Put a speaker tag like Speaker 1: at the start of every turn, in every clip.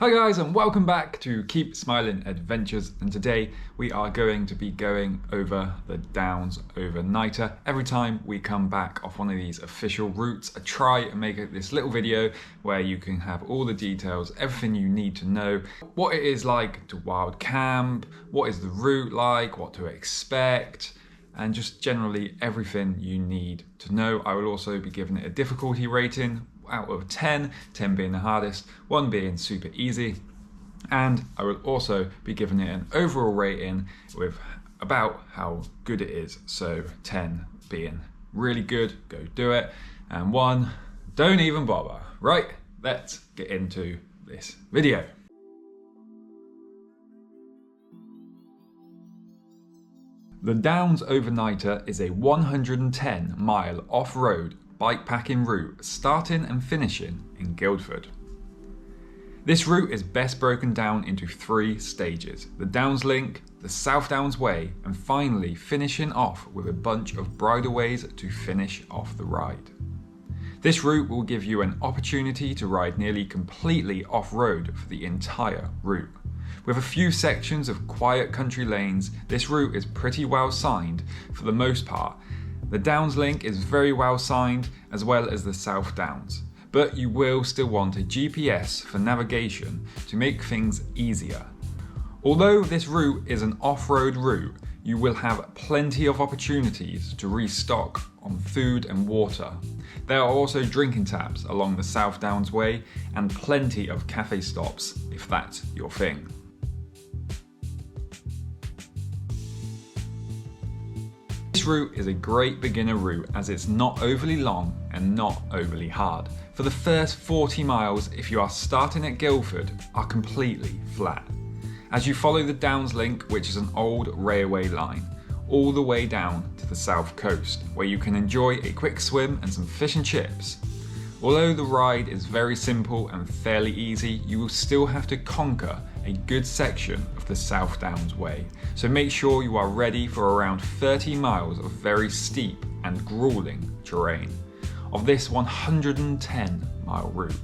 Speaker 1: Hi guys, and welcome back to Keep Smiling Adventures, and today we are going to be going over the Downs overnighter. Every time we come back off one of these official routes, I try and make this little video where you can have all the details, everything you need to know, what it is like to wild camp, what is the route like, what to expect, and just generally everything you need to know. I will also be giving it a difficulty rating out of 10, 10 being the hardest, 1 being super easy, and I will also be giving it an overall rating with about how good it is. So 10 being really good, go do it, and 1, don't even bother. Right, let's get into this video. The Downs overnighter is a 110-mile off-road bikepacking route starting and finishing in Guildford. This route is best broken down into 3 stages: the Downs Link, the South Downs Way, and finally finishing off with a bunch of bridleways to finish off the ride. This route will give you an opportunity to ride nearly completely off-road for the entire route. With a few sections of quiet country lanes, this route is pretty well signed for the most part. The Downs Link is very well signed, as well as the South Downs, but you will still want a GPS for navigation to make things easier. Although this route is an off-road route, you will have plenty of opportunities to restock on food and water. There are also drinking taps along the South Downs Way and plenty of cafe stops if that's your thing. This route is a great beginner route as it's not overly long and not overly hard. For the first 40 miles, if you are starting at Guildford, are completely flat. As you follow the Downs Link, which is an old railway line, all the way down to the south coast, where you can enjoy a quick swim and some fish and chips. Although the ride is very simple and fairly easy, you will still have to conquer a good section of the South Downs Way, so make sure you are ready for around 30 miles of very steep and grueling terrain of this 110-mile route.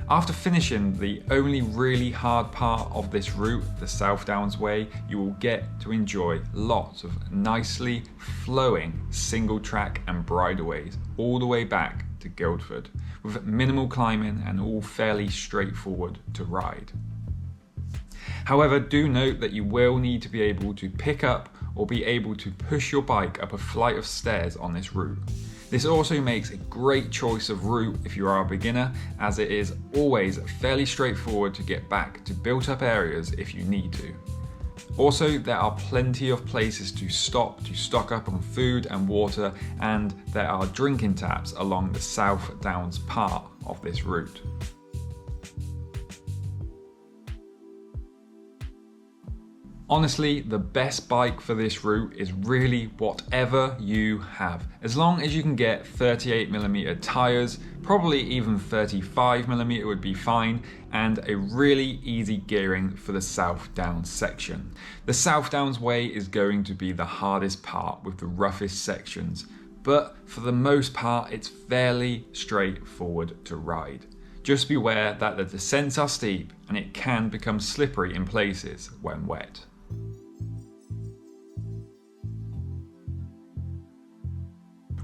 Speaker 1: After finishing the only really hard part of this route, the South Downs Way, you will get to enjoy lots of nicely flowing single track and bridleways all the way back to Guildford, with minimal climbing and all fairly straightforward to ride. However, do note that you will need to be able to pick up or be able to push your bike up a flight of stairs on this route. This also makes a great choice of route if you are a beginner, as it is always fairly straightforward to get back to built up areas if you need to. Also, there are plenty of places to stop to stock up on food and water, and there are drinking taps along the South Downs part of this route. Honestly, the best bike for this route is really whatever you have. As long as you can get 38mm tyres, probably even 35mm would be fine, and a really easy gearing for the South Downs section. The South Downs Way is going to be the hardest part with the roughest sections, but for the most part it's fairly straightforward to ride. Just beware that the descents are steep and it can become slippery in places when wet.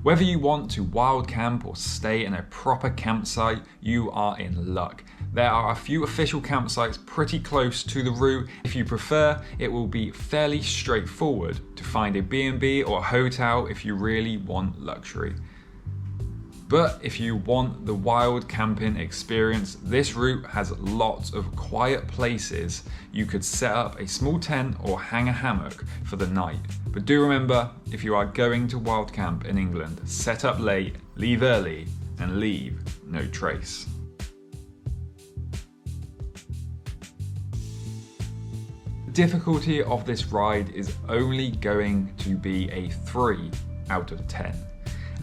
Speaker 1: Whether you want to wild camp or stay in a proper campsite, you are in luck. There are a few official campsites pretty close to the route. If you prefer, it will be fairly straightforward to find a B&B or a hotel if you really want luxury. But if you want the wild camping experience, this route has lots of quiet places. You could set up a small tent or hang a hammock for the night. But do remember, if you are going to wild camp in England, set up late, leave early, and leave no trace. The difficulty of this ride is only going to be a 3 out of 10.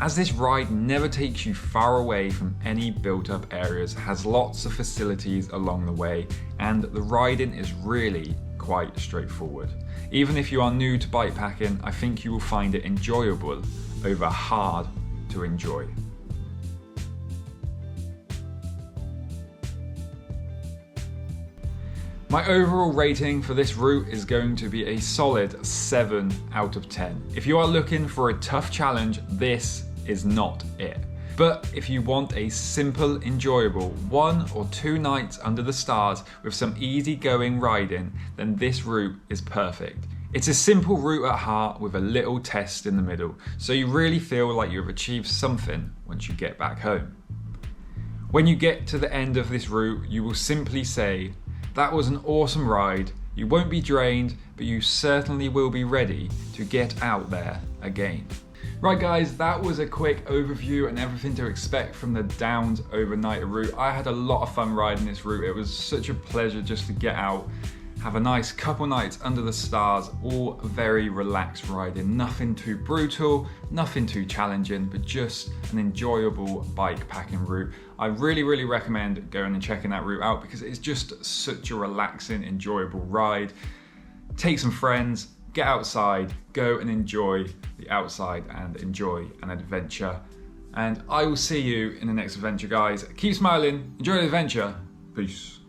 Speaker 1: As this ride never takes you far away from any built-up areas, has lots of facilities along the way, and the riding is really quite straightforward. Even if you are new to bikepacking, I think you will find it enjoyable over hard to enjoy. My overall rating for this route is going to be a solid 7 out of 10. If you are looking for a tough challenge, this is not it. But if you want a simple, enjoyable 1 or 2 nights under the stars with some easy-going riding, then this route is perfect. It's a simple route at heart with a little test in the middle, so you really feel like you've achieved something once you get back home. When you get to the end of this route, you will simply say, "That was an awesome ride. You won't be drained, but you certainly will be ready to get out there again." Right guys, that was a quick overview and everything to expect from the Downs overnight route. I had a lot of fun riding this route. It was such a pleasure just to get out, have a nice couple nights under the stars, all very relaxed riding. Nothing too brutal, nothing too challenging, but just an enjoyable bike packing route. I really recommend going and checking that route out because it's just such a relaxing, enjoyable ride. Take some friends, get outside, go and enjoy the outside and enjoy an adventure. And I will see you in the next adventure, guys. Keep smiling, enjoy the adventure. Peace.